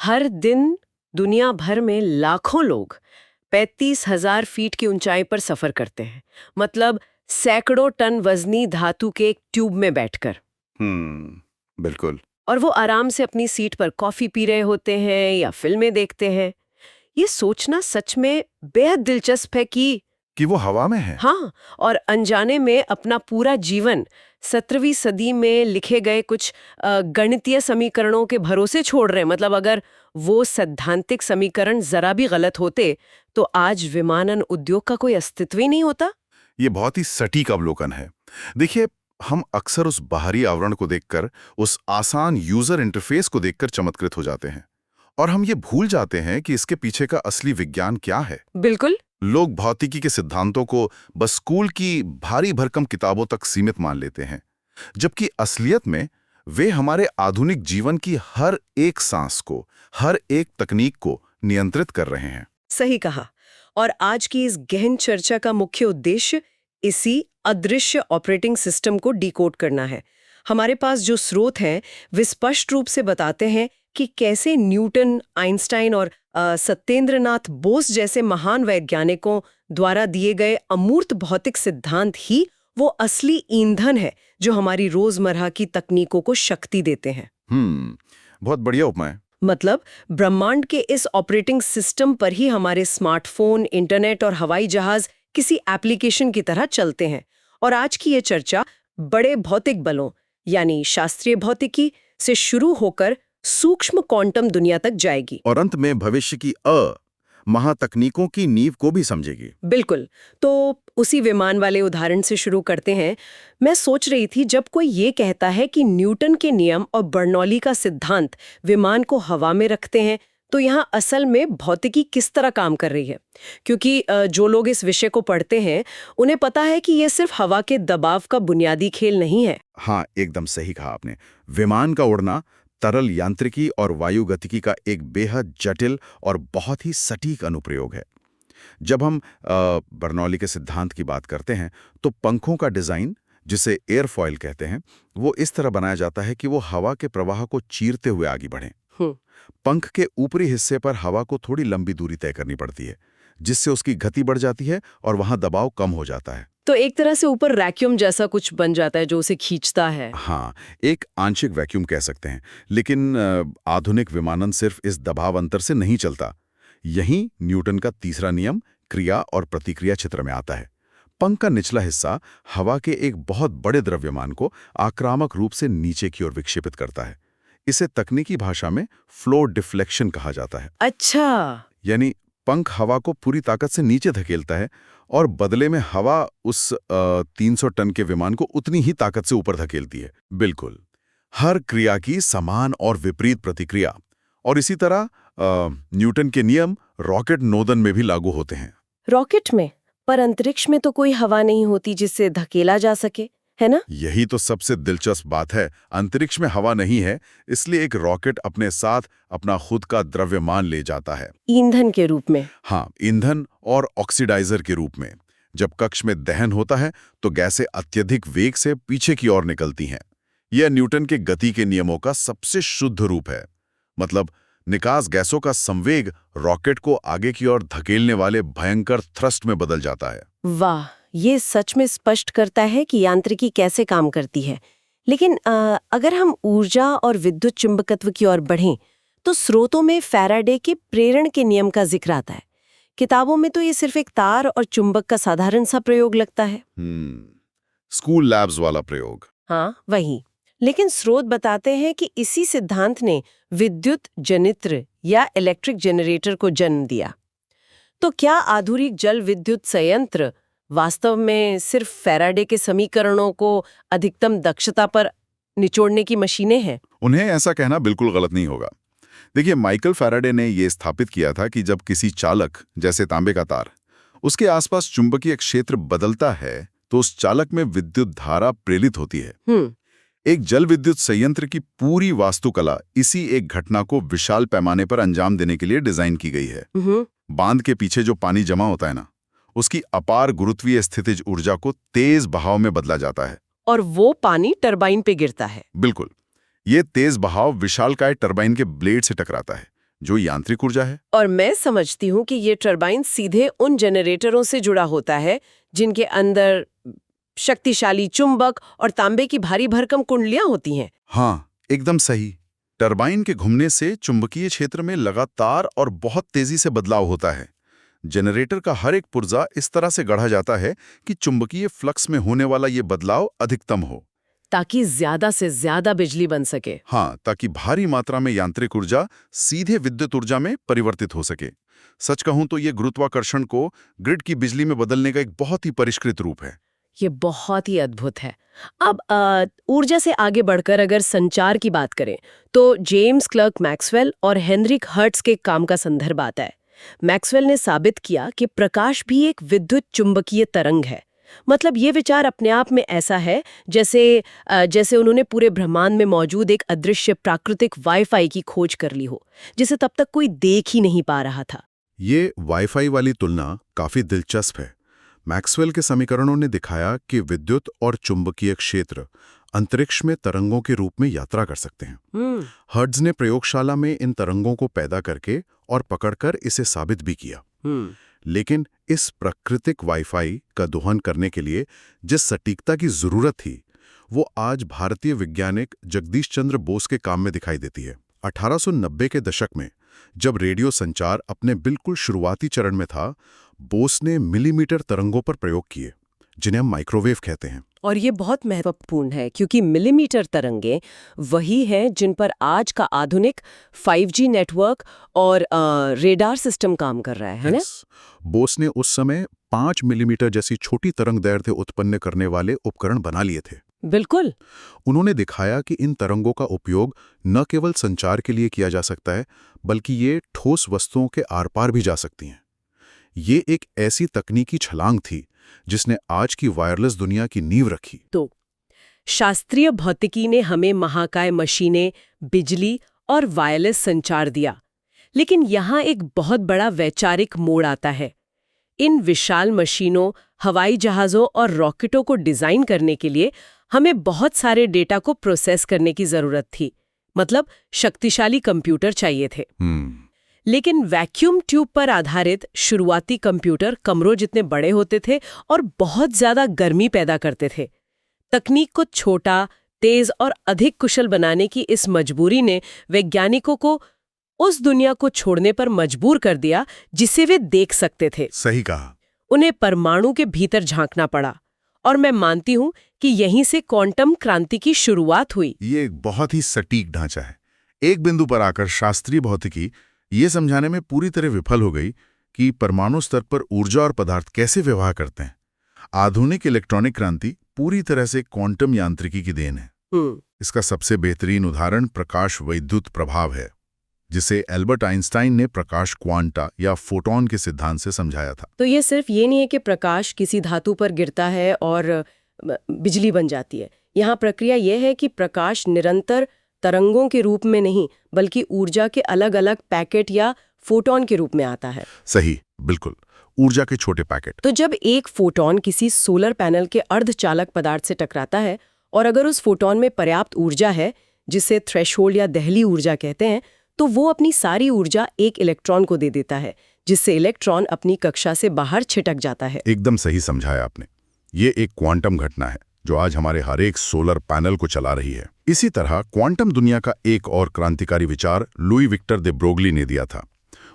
हर दिन दुनिया भर में लाखों लोग 35,000 फीट की ऊंचाई पर सफर करते हैं। मतलब सैकड़ों टन वजनी धातु के एक ट्यूब में बैठकर। बिल्कुल। और वो आराम से अपनी सीट पर कॉफी पी रहे होते हैं या फिल्में देखते हैं। ये सोचना सच में बेहद दिलचस्प है कि वो हवा में है। हाँ, और अनजाने में अपना पूरा जीवन 17वीं सदी में लिखे गए कुछ गणितीय समीकरणों के भरोसे छोड़ रहे हैं। मतलब अगर वो सैद्धांतिक समीकरण जरा भी गलत होते तो आज विमानन उद्योग का कोई अस्तित्व ही नहीं होता। ये बहुत ही सटीक अवलोकन है। देखिए, हम अक्सर उस बाहरी आवरण को देखकर, उस आसान यूजर इंटरफेस को देखकर चमत्कृत हो जाते हैं और हम ये भूल जाते हैं कि इसके पीछे का असली विज्ञान क्या है। बिल्कुल। लोग भौतिकी के सिद्धांतों को बस स्कूल की भारी भरकम किताबों तक सीमित मान लेते हैं, जबकि असलियत में वे हमारे आधुनिक जीवन की हर एक सांस को, हर एक तकनीक को नियंत्रित कर रहे हैं। सही कहा। और आज की इस गहन चर्चा का मुख्य उद्देश्य इसी अदृश्य ऑपरेटिंग सिस्टम को डिकोड करना है। हमारे पास जो स्रोत हैं वे स्पष्ट रूप से बताते हैं कि कैसे न्यूटन, आइंस्टाइन और सत्येंद्रनाथ बोस जैसे महान वैज्ञानिकों द्वारा दिए गए अमूर्त भौतिक सिद्धांत ही वो असली ईंधन है जो हमारी रोजमर्रा की तकनीकों को शक्ति देते हैं। बहुत बढ़िया उपमा है। मतलब ब्रह्मांड के इस ऑपरेटिंग सिस्टम पर ही हमारे स्मार्टफोन, इंटरनेट और हवाई जहाज किसी एप्लीकेशन की तरह चलते हैं। और आज की ये चर्चा बड़े भौतिक बलों यानी शास्त्रीय भौतिकी से शुरू होकर सूक्ष्म क्वांटम दुनिया तक जाएगी और अंत में भविष्य की महातकनीकों की नींव को भी समझेगी। बिल्कुल। तो उसी विमान वाले उदाहरण से शुरू करते हैं। मैं सोच रही थी, जब कोई ये कहता है कि न्यूटन के नियम और बर्नौली का सिद्धांत विमान को हवा में रखते हैं, तो यहाँ असल में भौतिकी किस तरह काम कर रही है? क्योंकि जो लोग इस विषय को पढ़ते हैं उन्हें पता है कि ये सिर्फ हवा के दबाव का बुनियादी खेल नहीं है। हाँ, एकदम सही कहा आपने। विमान का उड़ना तरल यांत्रिकी और वायुगतिकी का एक बेहद जटिल और बहुत ही सटीक अनुप्रयोग है। जब हम बर्नौली के सिद्धांत की बात करते हैं तो पंखों का डिजाइन, जिसे एयरफॉयल कहते हैं, वो इस तरह बनाया जाता है कि वो हवा के प्रवाह को चीरते हुए आगे बढ़ें। पंख के ऊपरी हिस्से पर हवा को थोड़ी लंबी दूरी तय करनी पड़ती है, जिससे उसकी गति बढ़ जाती है और वहां दबाव कम हो जाता है। तो एक तरह से ऊपर वैक्यूम जैसा कुछ बन जाता है जो उसे खींचता है। हाँ, एक आंशिक वैक्यूम कह सकते हैं। लेकिन आधुनिक विमानन सिर्फ इस दबाव अंतर से नहीं चलता। यहीं न्यूटन का तीसरा नियम क्रिया और प्रतिक्रिया चित्र में आता है। पंख का निचला हिस्सा हवा के एक बहुत बड़े द्रव्यमान को आक्रामक रूप से नीचे की ओर विक्षेपित करता है। इसे तकनीकी भाषा में फ्लो डिफ्लेक्शन कहा जाता है। अच्छा। यानी पंख हवा को पूरी ताकत से नीचे धकेलता है और बदले में हवा उस 300 टन के विमान को उतनी ही ताकत से ऊपर धकेलती है। बिल्कुल, हर क्रिया की समान और विपरीत प्रतिक्रिया। और इसी तरह न्यूटन के नियम रॉकेट नोदन में भी लागू होते हैं। रॉकेट में? पर अंतरिक्ष में तो कोई हवा नहीं होती जिससे धकेला जा सके, है ना? यही तो सबसे दिलचस्प बात है। अंतरिक्ष में हवा नहीं है, इसलिए एक रॉकेट अपने साथ अपना खुद का द्रव्यमान ले जाता है। ईंधन के रूप में? हाँ, ईंधन और ऑक्सीडाइजर के रूप में। जब कक्ष में दहन होता है तो गैसें अत्यधिक वेग से पीछे की ओर निकलती हैं। यह न्यूटन के गति के नियमों का सबसे शुद्ध रूप है। मतलब निकास गैसों का संवेग रॉकेट को आगे की ओर धकेलने वाले भयंकर थ्रस्ट में बदल जाता है। वाह, ये सच में स्पष्ट करता है कि यांत्रिकी कैसे काम करती है। लेकिन अगर हम ऊर्जा और विद्युत चुंबकत्व की ओर बढ़ें तो स्रोतों में फैराडे के प्रेरण के नियम का जिक्र आता है। किताबों में तो ये सिर्फ एक तार और चुंबक का साधारण सा प्रयोग लगता है। स्कूल लैब्स वाला प्रयोग। हाँ, वही। लेकिन स्रोत बताते हैं कि इसी सिद्धांत ने विद्युत जनित्र या इलेक्ट्रिक जनरेटर को जन्म दिया। तो क्या आधुनिक जल विद्युत संयंत्र वास्तव में सिर्फ फैराडे के समीकरणों को अधिकतम दक्षता पर निचोड़ने की मशीनें हैं? उन्हें ऐसा कहना बिल्कुल गलत नहीं होगा। देखिए, माइकल फैराडे ने यह स्थापित किया था कि जब किसी चालक, जैसे तांबे का तार, उसके आसपास चुंबकीय क्षेत्र बदलता है तो उस चालक में विद्युत धारा प्रेरित होती है। एक जल विद्युत संयंत्र की पूरी वास्तुकला इसी एक घटना को विशाल पैमाने पर अंजाम देने के लिए डिजाइन की गई है। बांध के पीछे जो पानी जमा होता है ना, उसकी अपार गुरुत्वीय स्थितिज ऊर्जा को तेज बहाव में बदला जाता है और वो पानी टरबाइन पे गिरता है। बिल्कुल, ये तेज बहाव विशालकाय टरबाइन के ब्लेड से टकराता है, जो यांत्रिक ऊर्जा है। और मैं समझती हूँ कि ये टरबाइन सीधे उन जनरेटरों से जुड़ा होता है जिनके अंदर शक्तिशाली चुंबक और तांबे की भारी भरकम कुंडलियां होती हैं। हाँ, एकदम सही। टरबाइन के घूमने से चुंबकीय क्षेत्र में लगातार और बहुत तेजी से बदलाव होता है। जनरेटर का हर एक पुर्जा इस तरह से गढ़ा जाता है कि चुंबकीय फ्लक्स में होने वाला ये बदलाव अधिकतम हो, ताकि ज्यादा से ज्यादा बिजली बन सके। हाँ, ताकि भारी मात्रा में यांत्रिक ऊर्जा सीधे विद्युत ऊर्जा में परिवर्तित हो सके। सच कहूं तो ये गुरुत्वाकर्षण को ग्रिड की बिजली में बदलने का एक बहुत ही परिष्कृत रूप है। ये बहुत ही अद्भुत है। अब ऊर्जा से आगे बढ़कर अगर संचार की बात करें तो जेम्स क्लर्क मैक्सवेल और हेनरिक हर्ट्ज के काम का संदर्भ आता है। मैक्सवेल ने साबित किया कि प्रकाश भी एक विद्युत चुंबकीय तरंग है। मतलब ये विचार अपने आप में ऐसा है जैसे उन्होंने पूरे ब्रह्मांड में मौजूद एक अदृश्य प्राकृतिक वाईफाई की खोज कर ली हो, जिसे तब तक कोई देख ही नहीं पा रहा था। ये वाईफाई वाली तुलना काफी दिलचस्प है। मैक्सवेल के समीकरणों ने दिखाया कि विद्युत और चुंबकीय क्षेत्र अंतरिक्ष में तरंगों के रूप में यात्रा कर सकते हैं। हर्ट्ज ने प्रयोगशाला में इन तरंगों को पैदा करके और पकड़कर इसे साबित भी किया। लेकिन इस प्राकृतिक वाईफाई का दोहन करने के लिए जिस सटीकता की जरूरत थी, वो आज भारतीय वैज्ञानिक जगदीश चंद्र बोस के काम में दिखाई देती है। 1890 के दशक में जब रेडियो संचार अपने बिल्कुल शुरुआती चरण में था, बोस ने मिलीमीटर तरंगों पर प्रयोग किए, जिन्हें हम माइक्रोवेव कहते हैं। और ये बहुत महत्वपूर्ण है क्योंकि मिलीमीटर तरंगें वही हैं जिन पर आज का आधुनिक 5G नेटवर्क और रेडार सिस्टम काम कर रहा है ना? बोस ने उस समय 5 मिलीमीटर जैसी छोटी तरंग दैर्ध्य उत्पन्न करने वाले उपकरण बना लिए थे। बिल्कुल। उन्होंने दिखाया कि इन तरंगों का उपयोग न केवल संचार के लिए किया जा सकता है, बल्कि ये ठोस वस्तुओं के आर पार भी जा सकती हैं। ये एक ऐसी तकनीकी छलांग थी जिसने आज की वायरलेस दुनिया की नींव रखी। तो शास्त्रीय भौतिकी ने हमें महाकाय मशीनें, बिजली और वायरलेस संचार दिया, लेकिन यहाँ एक बहुत बड़ा वैचारिक मोड़ आता है। इन विशाल मशीनों, हवाई जहाज़ों और रॉकेटों को डिज़ाइन करने के लिए हमें बहुत सारे डेटा को प्रोसेस करने की ज़रूरत थी। मतलब शक्तिशाली कंप्यूटर चाहिए थे। लेकिन वैक्यूम ट्यूब पर आधारित शुरुआती कंप्यूटर कमरों जितने बड़े होते थे और बहुत ज्यादा गर्मी पैदा करते थे। तकनीक को छोटा, तेज और अधिक कुशल बनाने की इस मजबूरी ने वैज्ञानिकों को उस दुनिया को छोड़ने पर मजबूर कर दिया जिसे वे देख सकते थे। सही कहा। उन्हें परमाणु के भीतर झांकना पड़ा, और मैं मानती हूं कि यहीं से क्वांटम क्रांति की शुरुआत हुई। ये एक बहुत ही सटीक ढांचा है। एक बिंदु पर आकर शास्त्रीय भौतिकी ये समझाने में पूरी तरह विफल हो गई कि परमाणु स्तर पर ऊर्जा और पदार्थ कैसे व्यवहार करते हैं। आधुनिक इलेक्ट्रॉनिक क्रांति पूरी तरह से क्वांटम यांत्रिकी की देन है। इसका सबसे बेहतरीन उदाहरण प्रकाश वैद्युत प्रभाव है, जिसे एल्बर्ट आइंस्टाइन ने प्रकाश क्वांटा या फोटॉन के सिद्धांत से समझाया था। तो ये सिर्फ ये नहीं है कि प्रकाश किसी धातु पर गिरता है और बिजली बन जाती है। यहाँ प्रक्रिया यह है कि प्रकाश निरंतर तरंगों के रूप में नहीं, बल्कि ऊर्जा के अलग अलग पैकेट या फोटॉन के रूप में आता है। सही, बिल्कुल, ऊर्जा के छोटे पैकेट। तो जब एक फोटॉन किसी सोलर पैनल के अर्धचालक पदार्थ से टकराता है, और अगर उस फोटॉन में पर्याप्त ऊर्जा है, जिसे थ्रेशोल्ड या दहली ऊर्जा कहते हैं, तो वो अपनी सारी ऊर्जा एक इलेक्ट्रॉन को दे देता है, जिससे इलेक्ट्रॉन अपनी कक्षा से बाहर छिटक जाता है। एकदम सही समझाया आपने। ये एक क्वांटम घटना है जो आज हमारे हर एक सोलर पैनल को चला रही है। इसी तरह क्वांटम दुनिया का एक और क्रांतिकारी विचार लुई विक्टर दे ब्रोगली ने दिया था।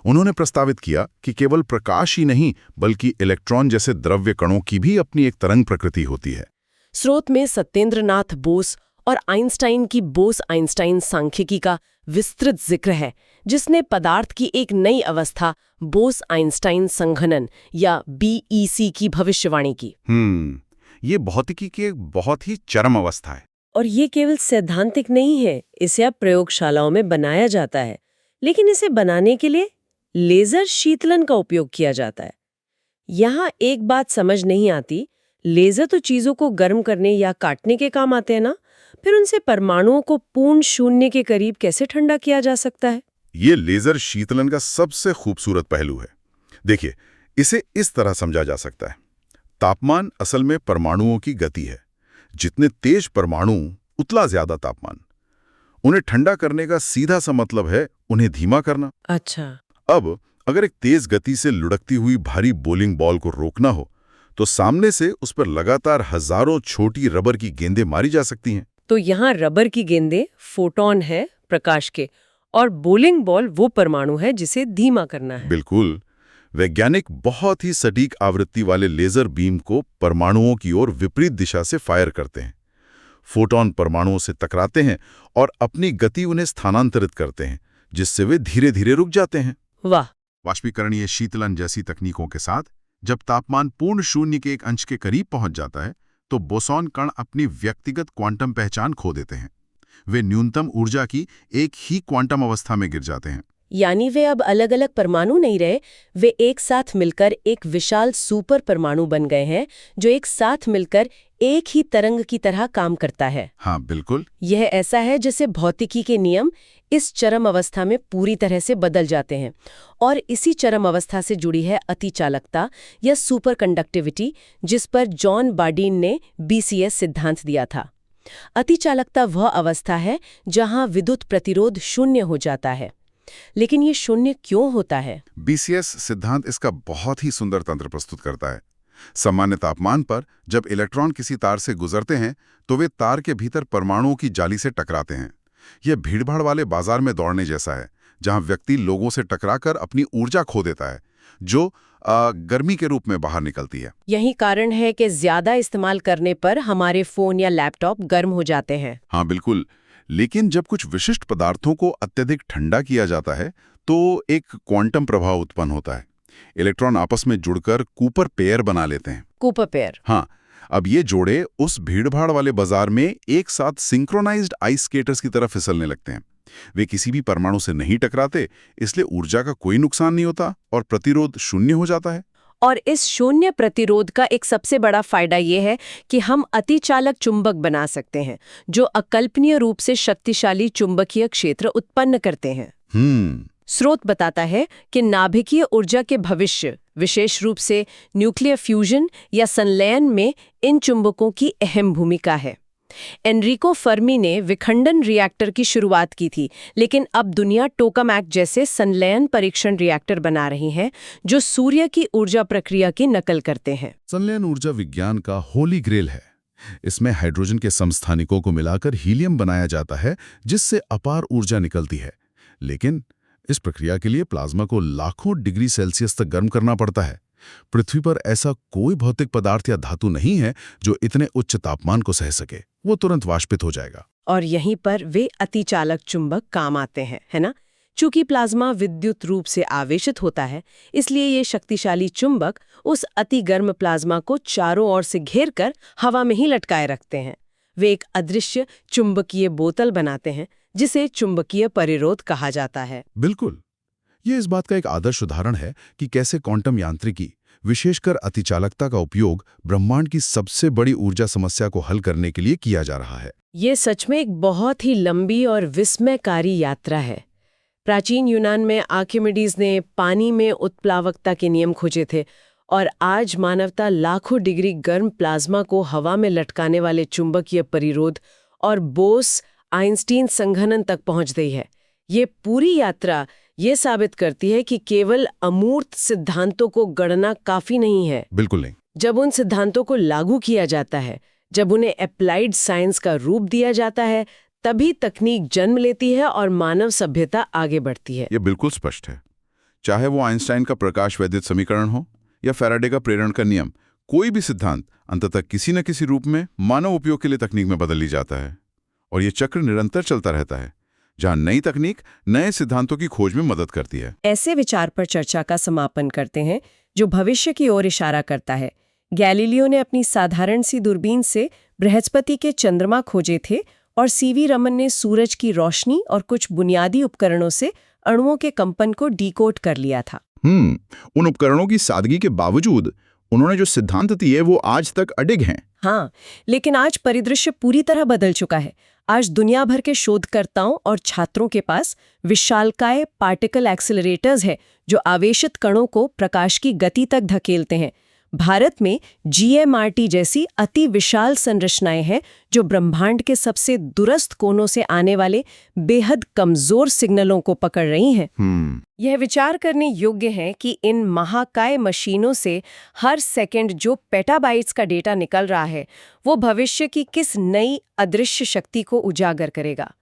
उन्होंने प्रस्तावित किया कि केवल प्रकाश ही नहीं, बल्कि इलेक्ट्रॉन जैसे द्रव्य कणों की भी अपनी एक तरंग प्रकृति होती है। स्रोत में सत्येंद्रनाथ बोस और आइंस्टाइन की बोस-आइंस्टाइन सांख्यिकी का विस्तृत जिक्र है, जिसने पदार्थ की एक नई अवस्था बोस-आइंस्टाइन संघनन या BEC की भविष्यवाणी की। ये भौतिकी की एक बहुत ही चरम अवस्था है। और ये केवल सैद्धांतिक नहीं है, इसे अब प्रयोगशालाओं में बनाया जाता है, लेकिन इसे बनाने के लिए लेजर शीतलन का उपयोग किया जाता है। यहाँ एक बात समझ नहीं आती, लेजर तो चीजों को गर्म करने या काटने के काम आते हैं ना, फिर उनसे परमाणुओं को पूर्ण शून्य के करीब कैसे ठंडा किया जा सकता है? ये लेजर शीतलन का सबसे खूबसूरत पहलू है। देखिए, इसे इस तरह समझा जा सकता है। तापमान असल में परमाणुओं की गति है। जितने तेज परमाणु, उतना ज्यादा तापमान। उन्हें ठंडा करने का सीधा सा मतलब है उन्हें धीमा करना। अच्छा। अब अगर एक तेज गति से लुढ़कती हुई भारी बोलिंग बॉल को रोकना हो तो सामने से उस पर लगातार हजारों छोटी रबर की गेंदें मारी जा सकती हैं। तो यहाँ रबर की गेंदें फोटॉन है प्रकाश के, और बोलिंग बॉल वो परमाणु है जिसे धीमा करना है। बिल्कुल। वैज्ञानिक बहुत ही सटीक आवृत्ति वाले लेजर बीम को परमाणुओं की ओर विपरीत दिशा से फायर करते हैं। फोटॉन परमाणुओं से टकराते हैं और अपनी गति उन्हें स्थानांतरित करते हैं, जिससे वे धीरे धीरे रुक जाते हैं। वाह। वाष्पीकरणीय शीतलन जैसी तकनीकों के साथ जब तापमान पूर्ण शून्य के एक अंश के करीब पहुंच जाता है तो बोसॉन कण अपनी व्यक्तिगत क्वांटम पहचान खो देते हैं। वे न्यूनतम ऊर्जा की एक ही क्वांटम अवस्था में गिर जाते हैं। यानी वे अब अलग अलग परमाणु नहीं रहे, वे एक साथ मिलकर एक विशाल सुपर परमाणु बन गए हैं जो एक साथ मिलकर एक ही तरंग की तरह काम करता है। हाँ बिल्कुल। यह ऐसा है जैसे भौतिकी के नियम इस चरम अवस्था में पूरी तरह से बदल जाते हैं, और इसी चरम अवस्था से जुड़ी है अतिचालकता या सुपर कंडक्टिविटी, जिस पर जॉन बार्डीन ने BCS सिद्धांत दिया था। अतिचालकता वह अवस्था है जहां विद्युत प्रतिरोध शून्य हो जाता है। लेकिन ये शून्य क्यों होता है? BCS सिद्धांत इसका बहुत ही सुंदर तंत्र प्रस्तुत करता है। सामान्य तापमान पर जब इलेक्ट्रॉन किसी तार से गुजरते हैं तो वे तार के भीतर परमाणुओं की जाली से टकराते हैं। यह भीड़भाड़ वाले बाजार में दौड़ने जैसा है, जहां व्यक्ति लोगों से टकराकर अपनी ऊर्जा खो देता है, जो गर्मी के रूप में बाहर निकलती है। यही कारण है कि ज्यादा इस्तेमाल करने पर हमारे फोन या लैपटॉप गर्म हो जाते हैं। हाँ बिल्कुल। लेकिन जब कुछ विशिष्ट पदार्थों को अत्यधिक ठंडा किया जाता है तो एक क्वांटम प्रभाव उत्पन्न होता है। इलेक्ट्रॉन आपस में जुड़कर कूपर पेयर बना लेते हैं। Cooper pair. हाँ, अब ये जोड़े उस भीड़भाड़ वाले बाजार में एक साथ सिंक्रोनाइज्ड आइस स्केटर्स की तरह फिसलने लगते हैं। वे किसी भी परमाणु से नहीं टकराते, इसलिए ऊर्जा का कोई नुकसान नहीं होता और प्रतिरोध शून्य हो जाता है। और इस शून्य प्रतिरोध का एक सबसे बड़ा फायदा ये है कि हम अतिचालक चुंबक बना सकते हैं जो अकल्पनीय रूप से शक्तिशाली चुंबकीय क्षेत्र उत्पन्न करते हैं। स्रोत बताता है कि नाभिकीय ऊर्जा के भविष्य, विशेष रूप से न्यूक्लियर फ्यूजन या संलयन में इन चुंबकों की अहम भूमिका है। एनरिको फर्मी ने विखंडन रिएक्टर की शुरुआत की थी, लेकिन अब दुनिया टोकामैक जैसे संलयन परीक्षण रिएक्टर बना रही है जो सूर्य की ऊर्जा प्रक्रिया की नकल करते हैं। संलयन ऊर्जा विज्ञान का होली ग्रेल है। इसमें हाइड्रोजन के समस्थानिकों को मिलाकर हीलियम बनाया जाता है, जिससे अपार ऊर्जा निकलती है। लेकिन इस प्रक्रिया के लिए प्लाज्मा को लाखों डिग्री सेल्सियस तक गर्म करना पड़ता है। पृथ्वी पर ऐसा कोई भौतिक पदार्थ या धातु नहीं है जो इतने उच्च तापमान को सह सके। वो तुरंत वाष्पित हो जाएगा। और यहीं पर वे अतिचालक चुंबक काम आते हैं, है ना? चूंकि प्लाज्मा विद्युत रूप से आवेशित होता है, इसलिए ये शक्तिशाली चुंबक उस अति गर्म प्लाज्मा को चारों ओर से घेर कर हवा में ही लटकाए रखते हैं। वे एक अदृश्य चुंबकीय बोतल बनाते हैं जिसे चुंबकीय परिरोध कहा जाता है। बिल्कुल। ये इस बात का एक आदर्श उदाहरण है कि कैसे क्वांटम यांत्रिकी, विशेषकर अतिचालकता का उपयोग ब्रह्मांड की सबसे बड़ी ऊर्जा समस्या को हल करने के लिए किया जा रहा है। ये सच में एक बहुत ही लंबी और विस्मयकारी यात्रा है। प्राचीन यूनान में आर्किमिडीज ने पानी में उत्प्लावकता के नियम खोजे थे, और आज मानवता लाखों डिग्री गर्म प्लाज्मा को हवा में लटकाने वाले चुंबकीय परिरोध और बोस आइंस्टीन संघनन तक पहुंच गई है। ये पूरी यात्रा ये साबित करती है कि केवल अमूर्त सिद्धांतों को गढ़ना काफी नहीं है। बिल्कुल नहीं। जब उन सिद्धांतों को लागू किया जाता है, जब उन्हें अप्लाइड साइंस का रूप दिया जाता है, तभी तकनीक जन्म लेती है और मानव सभ्यता आगे बढ़ती है। ये बिल्कुल स्पष्ट है। चाहे वो आइंस्टाइन का प्रकाश वैद्युत समीकरण हो या फैराडे का प्रेरण का नियम, कोई भी सिद्धांत अंततः किसी न किसी रूप में मानव उपयोग के लिए तकनीक में बदल ली जाता है। और ये चक्र निरंतर चलता रहता है, जहां नई तकनीक नए सिद्धांतों की खोज में मदद करती है। ऐसे विचार पर चर्चा का समापन करते हैं जो भविष्य की ओर इशारा करता है। गैलीलियो ने अपनी साधारण सी दूरबीन से बृहस्पति के चंद्रमा खोजे थे, और सीवी रमन ने सूरज की रोशनी और कुछ बुनियादी उपकरणों से अणुओं के कंपन को डीकोड कर लिया था। उन उपकरणों की सादगी के बावजूद उन्होंने जो सिद्धांत दिए वो आज तक अडिग हैं। हाँ, लेकिन आज परिदृश्य पूरी तरह बदल चुका है। आज दुनिया भर के शोधकर्ताओं और छात्रों के पास विशालकाय पार्टिकल एक्सेलरेटर्स है जो आवेशित कणों को प्रकाश की गति तक धकेलते हैं। भारत में GMRT जैसी अति विशाल संरचनाएं हैं जो ब्रह्मांड के सबसे दूरस्थ कोनों से आने वाले बेहद कमजोर सिग्नलों को पकड़ रही हैं। यह विचार करने योग्य है कि इन महाकाय मशीनों से हर सेकंड जो पेटाबाइट्स का डेटा निकल रहा है वो भविष्य की किस नई अदृश्य शक्ति को उजागर करेगा।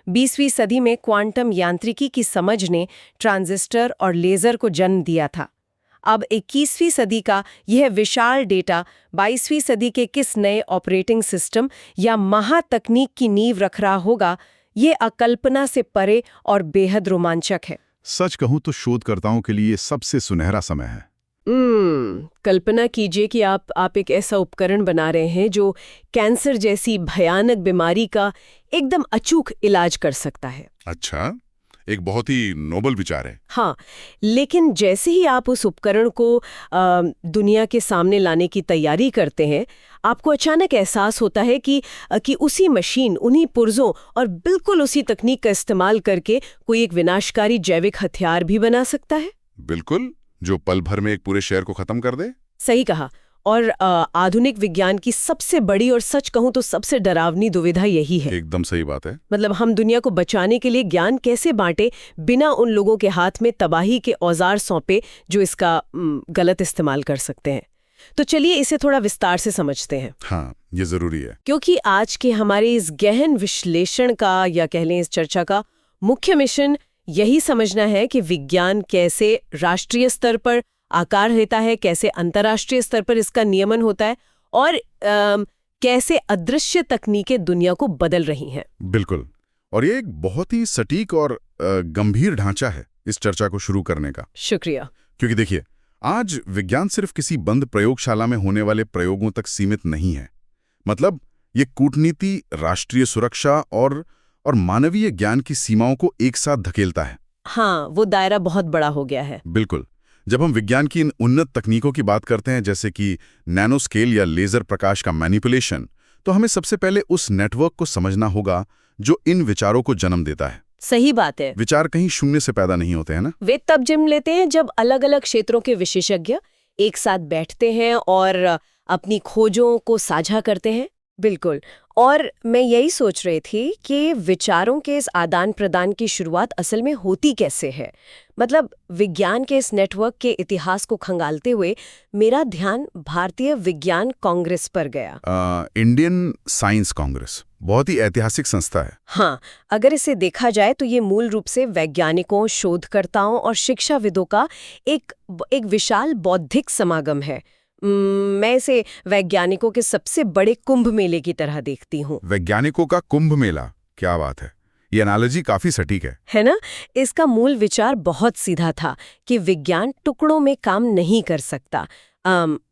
20वीं सदी में क्वांटम यांत्रिकी की समझ ने ट्रांजिस्टर और लेजर को जन्म दिया था। अब 21वीं सदी का यह विशाल डेटा 22वीं सदी के किस नए ऑपरेटिंग सिस्टम या महातकनीक की नींव रख रहा होगा, ये अकल्पना से परे और बेहद रोमांचक है। सच कहूं तो शोधकर्ताओं के लिए सबसे सुनहरा समय है। कल्पना कीजिए कि आप एक ऐसा उपकरण बना रहे हैं जो कैंसर जैसी भयानक बीमारी का एकदम अचूक इलाज कर सकता है। अच्छा, एक बहुत ही नोबल विचार है। हाँ, लेकिन जैसे ही आप उस उपकरण को दुनिया के सामने लाने की तैयारी करते हैं, आपको अचानक एहसास होता है कि उसी मशीन, उन्हीं पुर्जों और बिल्कुल उसी तकनीक का इस्तेमाल करके कोई एक विनाशकारी जैविक हथियार भी बना सकता है। बिल्कुल, जो पल भर में एक पूरे शहर को खत्म कर दे। सही कहा। और आधुनिक विज्ञान की सबसे बड़ी और सच कहूं तो सबसे डरावनी दुविधा यही है। एकदम सही बात है। मतलब हम दुनिया को बचाने के लिए ज्ञान कैसे बांटे बिना उन लोगों के हाथ में तबाही के औजार सौंपे जो इसका गलत इस्तेमाल कर सकते हैं। तो चलिए इसे थोड़ा विस्तार से समझते हैं। हाँ, ये जरूरी है, क्योंकि आज के हमारे इस गहन विश्लेषण का या कह लें इस चर्चा का मुख्य मिशन यही समझना है कि विज्ञान कैसे राष्ट्रीय स्तर पर आकार लेता है, कैसे अंतर्राष्ट्रीय स्तर पर इसका नियमन होता है और कैसे अदृश्य तकनीकें दुनिया को बदल रही हैं। बिल्कुल, और ये एक बहुत ही सटीक और गंभीर ढांचा है इस चर्चा को शुरू करने का। शुक्रिया। क्योंकि देखिए, आज विज्ञान सिर्फ किसी बंद प्रयोगशाला में होने वाले प्रयोगों तक सीमित नहीं है। मतलब ये कूटनीति, राष्ट्रीय सुरक्षा और मानवीय ज्ञान की सीमाओं को एक साथ धकेलता है। हाँ, वो दायरा बहुत बड़ा हो गया है। बिल्कुल। जब हम विज्ञान की इन उन्नत तकनीकों की बात करते हैं, जैसे कि नैनो स्केल या लेजर प्रकाश का मैनिपुलेशन, तो हमें सबसे पहले उस नेटवर्क को समझना होगा जो इन विचारों को जन्म देता है। सही बात है। विचार कहीं शून्य से पैदा नहीं होते हैं ना। वे तब जन्म लेते हैं जब अलग अलग क्षेत्रों के विशेषज्ञ एक साथ बैठते हैं और अपनी खोजों को साझा करते हैं। बिल्कुल। और मैं यही सोच रही थी कि विचारों के इस आदान प्रदान की शुरुआत असल में होती कैसे है। मतलब विज्ञान के इस नेटवर्क के इतिहास को खंगालते हुए मेरा ध्यान भारतीय विज्ञान कांग्रेस पर गया। इंडियन साइंस कांग्रेस बहुत ही ऐतिहासिक संस्था है। हाँ, अगर इसे देखा जाए तो ये मूल रूप से वैज्ञानिकों, शोधकर्ताओं और शिक्षाविदों का एक विशाल बौद्धिक समागम है। मैं इसे वैज्ञानिकों के सबसे बड़े कुंभ मेले की तरह देखती हूँ। वैज्ञानिकों का कुंभ मेला, क्या बात है। ये एनालॉजी काफी सटीक है ना? इसका मूल विचार बहुत सीधा था कि विज्ञान टुकड़ों में काम नहीं कर सकता।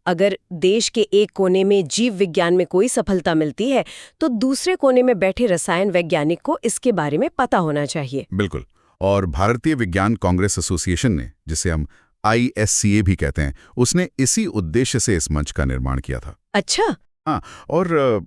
अगर देश के एक कोने में जीव विज्ञान में कोई सफलता मिलती है तो दूसरे कोने में बैठे रसायन वैज्ञानिक को इसके बारे में पता होना चाहिए। बिल्कुल। और भारतीय विज्ञान कांग्रेस एसोसिएशन ने, जिसे हम ISCA भी कहते हैं, उसने इसी उद्देश्य से इस मंच का निर्माण किया था। अच्छा। हाँ, और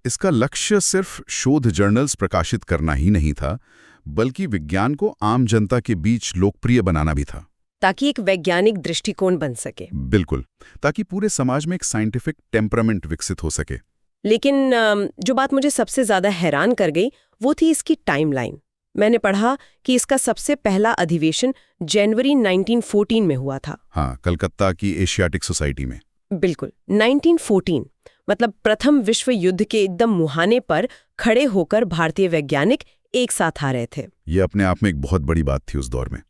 इसका लक्ष्य सिर्फ शोध जर्नल्स प्रकाशित करना ही नहीं था, बल्कि विज्ञान को आम जनता के बीच लोकप्रिय बनाना भी था, ताकि एक वैज्ञानिक दृष्टिकोण बन सके। बिल्कुल, ताकि पूरे समाज में एक साइंटिफिक टेम्परामेंट विकसित हो सके। लेकिन जो बात मुझे सबसे ज्यादा हैरान कर गई वो थी इसकी टाइमलाइन। मैंने पढ़ा कि इसका सबसे पहला अधिवेशन जनवरी 1914 में हुआ था। हाँ, कलकत्ता की एशियाटिक सोसाइटी में। बिल्कुल, 1914 मतलब प्रथम विश्व युद्ध के एकदम मुहाने पर खड़े होकर भारतीय वैज्ञानिक एक साथ आ रहे थे। ये अपने आप में एक बहुत बड़ी बात थी उस दौर में।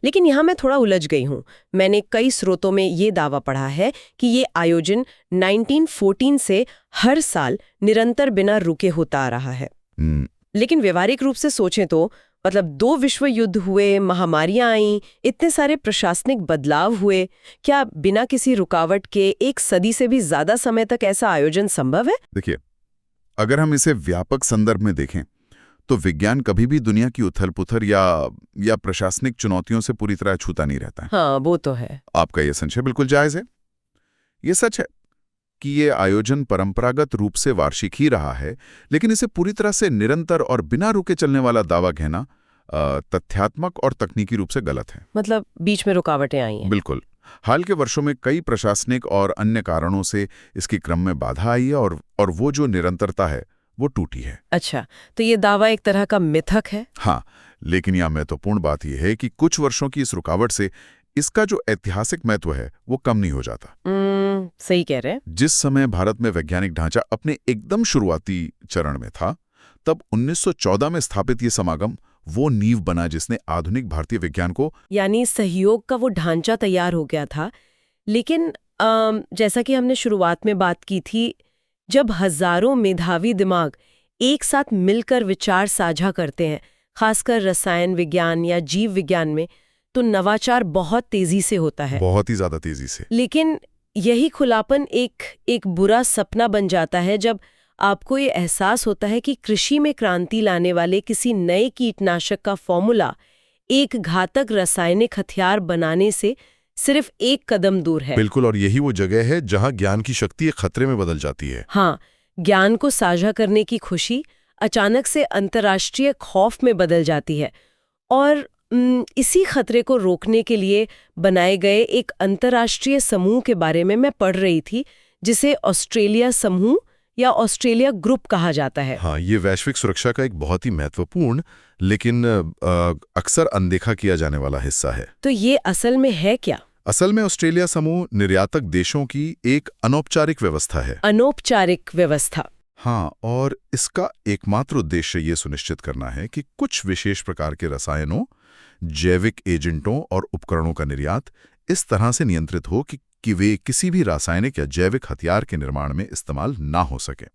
लेकिन यहाँ मैं थोड़ा उलझ गई हूँ। मैंने कई स्रोतों में ये दावा पढ़ा है कि ये आयोजन 1914 से हर साल निरंतर बिना रुके होता आ रहा है। लेकिन व्यवहारिक रूप से सोचें तो मतलब 2 विश्व युद्ध हुए, महामारियां आईं, इतने सारे प्रशासनिक बदलाव हुए, क्या बिना किसी रुकावट के 1 सदी से भी ज्यादा समय तक ऐसा आयोजन संभव है? देखिए, अगर हम इसे व्यापक संदर्भ में देखें तो विज्ञान कभी भी दुनिया की उथल-पुथल या प्रशासनिक चुनौतियों से पूरी तरह छूता नहीं रहता है। हाँ, वो तो है। आपका यह संशय बिल्कुल जायज है। ये सच है कि ये आयोजन परंपरागत रूप से वार्षिक ही रहा है, लेकिन इसे पूरी तरह से निरंतर और बिना रुके चलने वाला दावा कहना तथ्यात्मक और तकनीकी रूप से गलत है। मतलब बीच में रुकावटें आई हैं। बिल्कुल। हाल के वर्षों में कई प्रशासनिक और अन्य कारणों से इसके क्रम में बाधा आई है और वो जो निरंतरता है वो टूटी है। अच्छा, तो ये दावा एक तरह का मिथक है। हाँ, लेकिन यह महत्वपूर्ण बात यह है कि कुछ वर्षों की इस रुकावट से इसका जो ऐतिहासिक महत्व है वो कम नहीं हो जाता। सही कह रहे हैं। जिस समय भारत में वैज्ञानिक ढांचा अपने एकदम शुरुआती चरण में था, तब 1914 में स्थापित ये समागम वो नींव बना जिसने आधुनिक भारतीय विज्ञान को, यानी सहयोग का वो ढांचा तैयार हो गया था। लेकिन जैसा कि हमने शुरुआत में बात की थी, जब हजारों मेधावी दिमाग एक साथ मिलकर विचार साझा करते हैं, खासकर रसायन विज्ञान या जीव विज्ञान में, तो नवाचार बहुत तेजी से होता है। बहुत ही ज्यादा तेजी से। लेकिन यही खुलापन एक बुरा सपना बन जाता है जब आपको ये एहसास होता है कि कृषि में क्रांति लाने वाले किसी नए कीटनाशक का फॉर्मूला एक घातक रासायनिक हथियार बनाने से सिर्फ एक कदम दूर है। बिल्कुल, और यही वो जगह है जहां ज्ञान की शक्ति एक खतरे में बदल जाती है। हाँ, ज्ञान को साझा करने की खुशी अचानक से अंतर्राष्ट्रीय खौफ में बदल जाती है। और इसी खतरे को रोकने के लिए बनाए गए एक अंतर्राष्ट्रीय समूह के बारे में मैं पढ़ रही थी, जिसे ऑस्ट्रेलिया समूह या ऑस्ट्रेलिया ग्रुप कहा जाता है। हाँ, ये वैश्विक सुरक्षा का एक बहुत ही महत्वपूर्ण लेकिन अक्सर अनदेखा किया जाने वाला हिस्सा है। तो ये असल में है क्या? असल में ऑस्ट्रेलिया समूह निर्यातक देशों की एक अनौपचारिक व्यवस्था है। अनौपचारिक व्यवस्था। हाँ, और इसका एकमात्र उद्देश्य ये सुनिश्चित करना है कि कुछ विशेष प्रकार के रसायनों, जैविक एजेंटों और उपकरणों का निर्यात इस तरह से नियंत्रित हो कि वे किसी भी रासायनिक या जैविक हथियार के निर्माण में इस्तेमाल ना हो सके।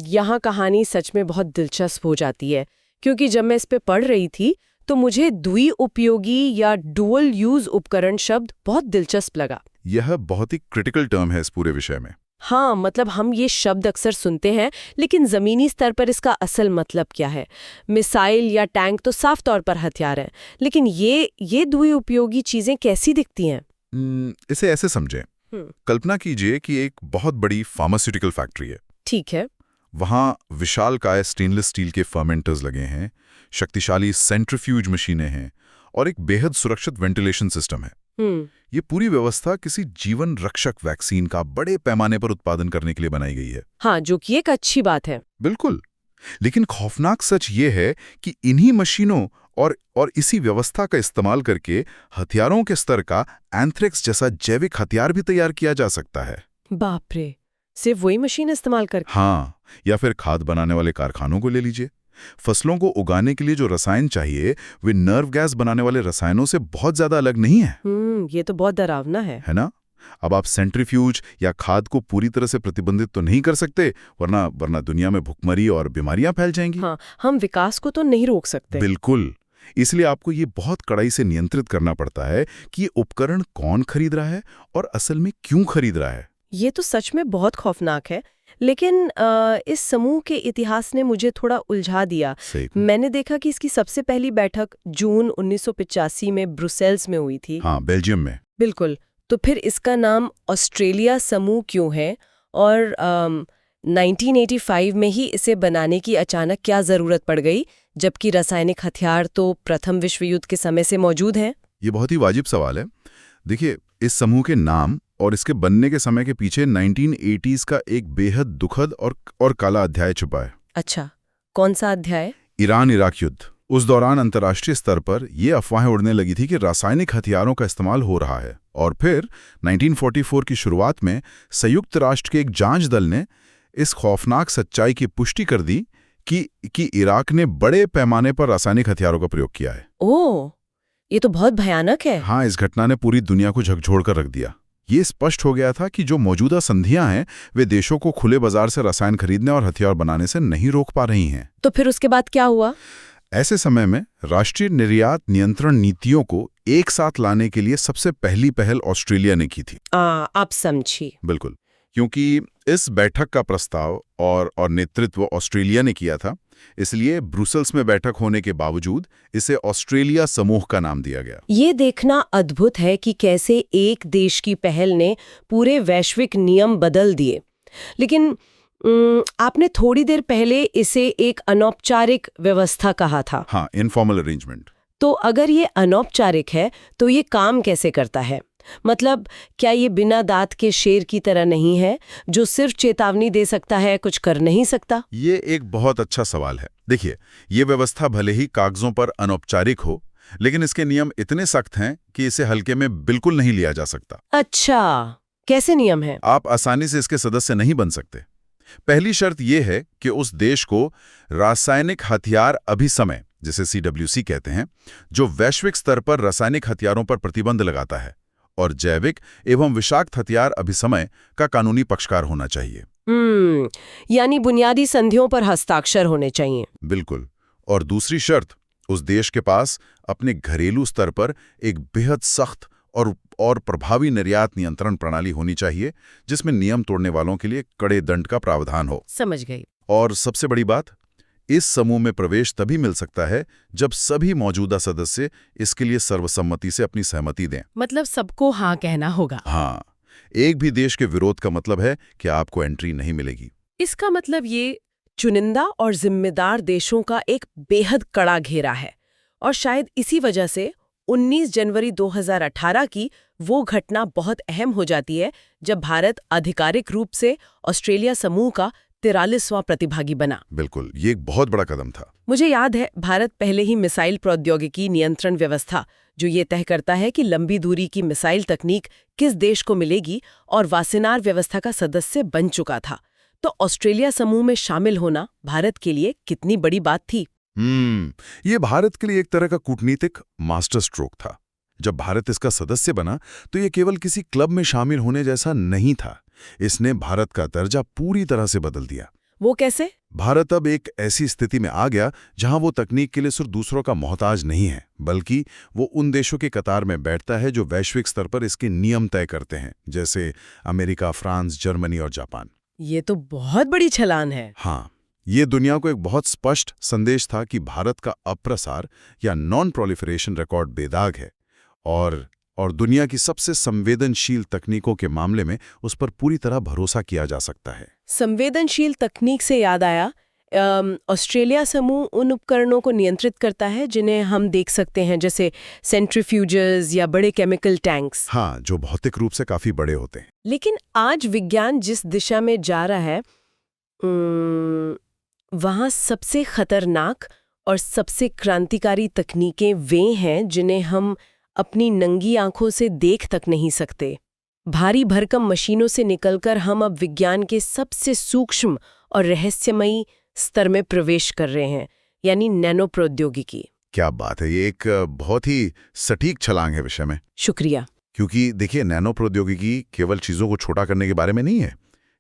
यहाँ कहानी सच में बहुत दिलचस्प हो जाती है, क्योंकि जब मैं इस पे पढ़ रही थी तो मुझे द्वि उपयोगी या डुअल यूज उपकरण शब्द बहुत दिलचस्प लगा। यह बहुत ही क्रिटिकल टर्म है इस पूरे विषय में। हाँ, मतलब हम ये शब्द अक्सर सुनते हैं, लेकिन जमीनी स्तर पर इसका असल मतलब क्या है? मिसाइल या टैंक तो साफ तौर पर हथियार हैं, लेकिन ये द्वि उपयोगी चीजें कैसी दिखती हैं? इसे ऐसे समझें, कल्पना कीजिए कि एक बहुत बड़ी फार्मास्यूटिकल फैक्ट्री है। ठीक है। वहां विशालकाय स्टेनलेस स्टील के फर्मेंटर्स लगे हैं, शक्तिशाली सेंट्रीफ्यूज मशीनें हैं और एक बेहद सुरक्षित वेंटिलेशन सिस्टम है। ये पूरी व्यवस्था किसी जीवन रक्षक वैक्सीन का बड़े पैमाने पर उत्पादन करने के लिए बनाई गई है। हाँ, जो कि एक अच्छी बात है। बिल्कुल, लेकिन खौफनाक सच ये है कि इन्हीं मशीनों और इसी व्यवस्था का इस्तेमाल करके हथियारों के स्तर का एंथ्रेक्स जैसा जैविक हथियार भी तैयार किया जा सकता है। बाप रे, सिर्फ वही मशीन इस्तेमाल कर? हाँ, या फिर खाद बनाने वाले कारखानों को ले लीजिए। फसलों को उगाने के लिए जो रसायन चाहिए वे नर्व गैस बनाने वाले रसायनों से बहुत ज्यादा अलग नहीं है। ये तो बहुत डरावना है ना? अब आप सेंट्रीफ्यूज या खाद को पूरी तरह से प्रतिबंधित तो नहीं कर सकते, वरना दुनिया में भुखमरी और बीमारियां फैल जाएंगी। हाँ, हम विकास को तो नहीं रोक सकते। बिल्कुल, इसलिए आपको ये बहुत कड़ाई से नियंत्रित करना पड़ता है कि ये उपकरण कौन खरीद रहा है और असल में क्यों खरीद रहा है। ये तो सच में बहुत खौफनाक है। लेकिन इस समूह के इतिहास ने मुझे थोड़ा उलझा दिया। मैंने देखा कि इसकी सबसे पहली बैठक जून 1985 में ब्रुसेल्स में हुई थी। हाँ, बेल्जियम में। बिल्कुल। तो फिर इसका नाम ऑस्ट्रेलिया समूह क्यों है? और 1985 में ही इसे बनाने की अचानक क्या जरूरत पड़ गई, जबकि रासायनिक हथियार तो प्रथम विश्व युद्ध के समय से मौजूद हैं? ये बहुत ही वाजिब सवाल है। देखिए, इस समूह के नाम और इसके बनने के समय के पीछे 1980s का एक बेहद दुखद और काला अध्याय छुपा है। अच्छा, कौन सा अध्याय? ईरान-इराक युद्ध। उस दौरान अंतर्राष्ट्रीय स्तर पर ये अफवाहें उड़ने लगी थी कि रासायनिक हथियारों का इस्तेमाल हो रहा है, और फिर 1944 की शुरुआत में संयुक्त राष्ट्र के एक जांच दल ने इस खौफनाक सच्चाई की पुष्टि कर दी कि इराक ने बड़े पैमाने पर रासायनिक हथियारों का प्रयोग किया है। ओह, ये तो बहुत भयानक है। हाँ, इस घटना ने पूरी दुनिया को झकझोर कर रख दिया। ये स्पष्ट हो गया था कि जो मौजूदा संधियां हैं वे देशों को खुले बाजार से रसायन खरीदने और हथियार बनाने से नहीं रोक पा रही हैं। तो फिर उसके बाद क्या हुआ? ऐसे समय में राष्ट्रीय निर्यात नियंत्रण नीतियों को एक साथ लाने के लिए सबसे पहली पहल ऑस्ट्रेलिया ने की थी। आप समझी। बिल्कुल, क्योंकि इस बैठक का प्रस्ताव और नेतृत्व ऑस्ट्रेलिया ने किया था, इसलिए ब्रुसेल्स में बैठक होने के बावजूद इसे ऑस्ट्रेलिया समूह का नाम दिया गया। ये देखना अद्भुत है कि कैसे एक देश की पहल ने पूरे वैश्विक नियम बदल दिए। लेकिन आपने थोड़ी देर पहले इसे एक अनौपचारिक व्यवस्था कहा था। हाँ, इनफॉर्मल अरेंजमेंट। तो अगर ये अनौपचारिक है तो ये काम कैसे करता है? मतलब क्या ये बिना दांत के शेर की तरह नहीं है, जो सिर्फ चेतावनी दे सकता है, कुछ कर नहीं सकता? ये एक बहुत अच्छा सवाल है। देखिए, ये व्यवस्था भले ही कागजों पर अनौपचारिक हो, लेकिन इसके नियम इतने सख्त हैं कि इसे हल्के में बिल्कुल नहीं लिया जा सकता। अच्छा, कैसे नियम है? आप आसानी से इसके सदस्य नहीं बन सकते। पहली शर्त यह है कि उस देश को रासायनिक हथियार अभिसमय, जिसे CWC कहते हैं, जो वैश्विक स्तर पर रासायनिक हथियारों पर प्रतिबंध लगाता है, और जैविक एवं विषाक्त हथियार अभिसमय का कानूनी पक्षकार होना चाहिए। यानी बुनियादी संधियों पर हस्ताक्षर होने चाहिए। बिल्कुल। और दूसरी शर्त, उस देश के पास अपने घरेलू स्तर पर एक बेहद सख्त और प्रभावी निर्यात नियंत्रण प्रणाली होनी चाहिए, जिसमें नियम तोड़ने वालों के लिए कड़े दंड का प्रावधान हो। समझ गई। और सबसे बड़ी बात, इस समूह में प्रवेश तभी मिल सकता है जब सभी मौजूदा सदस्य इसके लिए सर्वसम्मति से अपनी सहमति दें। मतलब सबको हाँ कहना होगा। हाँ, एक भी देश के विरोध का मतलब है कि आपको एंट्री नहीं मिलेगी। इसका मतलब ये चुनिंदा और जिम्मेदार देशों का एक बेहद कड़ा घेरा है, और शायद इसी वजह से 19 जनवरी 2018 की वो घटना बहुत अहम हो जाती है जब भारत आधिकारिक रूप से ऑस्ट्रेलिया समूह का 43वां प्रतिभागी बना। बिल्कुल, ये एक बहुत बड़ा कदम था। मुझे याद है, भारत पहले ही मिसाइल प्रौद्योगिकी नियंत्रण व्यवस्था, जो ये तय करता है कि लंबी दूरी की मिसाइल तकनीक किस देश को मिलेगी, और वासेनार व्यवस्था का सदस्य बन चुका था। तो ऑस्ट्रेलिया समूह में शामिल होना भारत के लिए कितनी बड़ी बात थी। ये भारत के लिए एक तरह का कूटनीतिक मास्टर स्ट्रोक था। जब भारत इसका सदस्य बना तो ये केवल किसी क्लब में शामिल होने जैसा नहीं था। इसने भारत का दर्जा पूरी तरह से बदल दिया। वो कैसे? भारत अब एक ऐसी स्थिति में आ गया जहां वो तकनीक के लिए सिर्फ दूसरों का मोहताज नहीं है, बल्कि वो उन देशों के कतार में बैठता है जो वैश्विक स्तर पर इसके नियम तय करते हैं, जैसे अमेरिका, फ्रांस, जर्मनी और जापान। ये तो बहुत बड़ी छलान है। हाँ, ये दुनिया को एक बहुत स्पष्ट संदेश था कि भारत का अप्रसार या नॉन प्रोलिफरेशन रिकॉर्ड बेदाग है, और दुनिया की सबसे संवेदनशील तकनीकों के मामले में उस पर पूरी तरह भरोसा किया जा सकता है। संवेदनशील तकनीक से याद आया, ऑस्ट्रेलिया समूह उन उपकरणों को नियंत्रित करता है जिन्हें हम देख सकते हैं, जैसे सेंट्रीफ्यूजेस या बड़े केमिकल टैंक्स। हाँ, जो भौतिक रूप से काफी बड़े होते हैं। लेकिन आज विज्ञान जिस दिशा में जा रहा है, वहाँ सबसे खतरनाक और सबसे क्रांतिकारी तकनीकें वे हैं जिन्हें हम अपनी नंगी आंखों से देख तक नहीं सकते। भारी भरकम मशीनों से निकलकर हम अब विज्ञान के सबसे सूक्ष्म और रहस्यमयी स्तर में प्रवेश कर रहे हैं, यानी नैनो प्रौद्योगिकी। क्या बात है, ये एक बहुत ही सटीक छलांग है विषय में। शुक्रिया। क्योंकि देखिए, नैनो प्रौद्योगिकी केवल चीजों को छोटा करने के बारे में नहीं है।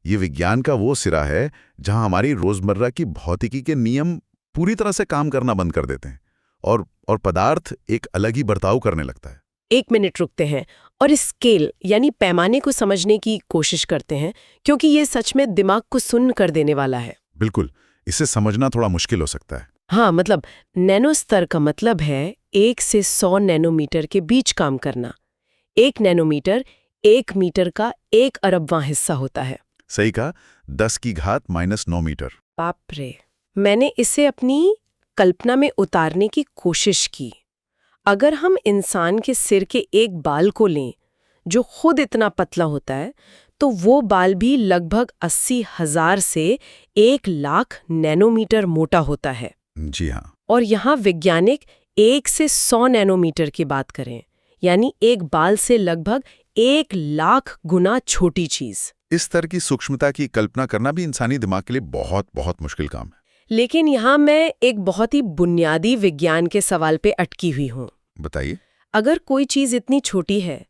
ये विज्ञान का वो सिरा है जहां हमारी रोजमर्रा की भौतिकी के नियम पूरी तरह से काम करना बंद कर देते हैं, और पदार्थ एक अलग ही बर्ताव करने लगता है। 1 मिनट रुकते हैं और इस स्केल यानी पैमाने को समझने की कोशिश करते हैं, क्योंकि ये सच में दिमाग को सुन्न कर देने वाला है। बिल्कुल, इसे समझना थोड़ा मुश्किल हो सकता है। हाँ, मतलब नैनो स्तर का मतलब है 1 से 100 नैनोमीटर के बीच काम करना। 1 नैनोमीटर 1 मीटर का 1 अरबवां हिस्सा होता है। सही कहा, 10⁻⁹ मीटर। बाप रे। मैंने इसे अपनी कल्पना में उतारने की कोशिश की। अगर हम इंसान के सिर के एक बाल को लें जो खुद इतना पतला होता है, तो वो बाल भी लगभग 80,000 से 1,00,000 नैनोमीटर मोटा होता है। जी हाँ। और यहाँ वैज्ञानिक 1 से 100 नैनोमीटर की बात करें, यानी एक बाल से लगभग 1,00,000 गुना छोटी चीज। इस तरह की सूक्ष्मता की कल्पना करना भी इंसानी दिमाग के लिए बहुत बहुत मुश्किल काम है। लेकिन यहाँ मैं एक बहुत ही बुनियादी विज्ञान के सवाल पे अटकी हुई हूँ। बताइए। अगर कोई चीज इतनी छोटी है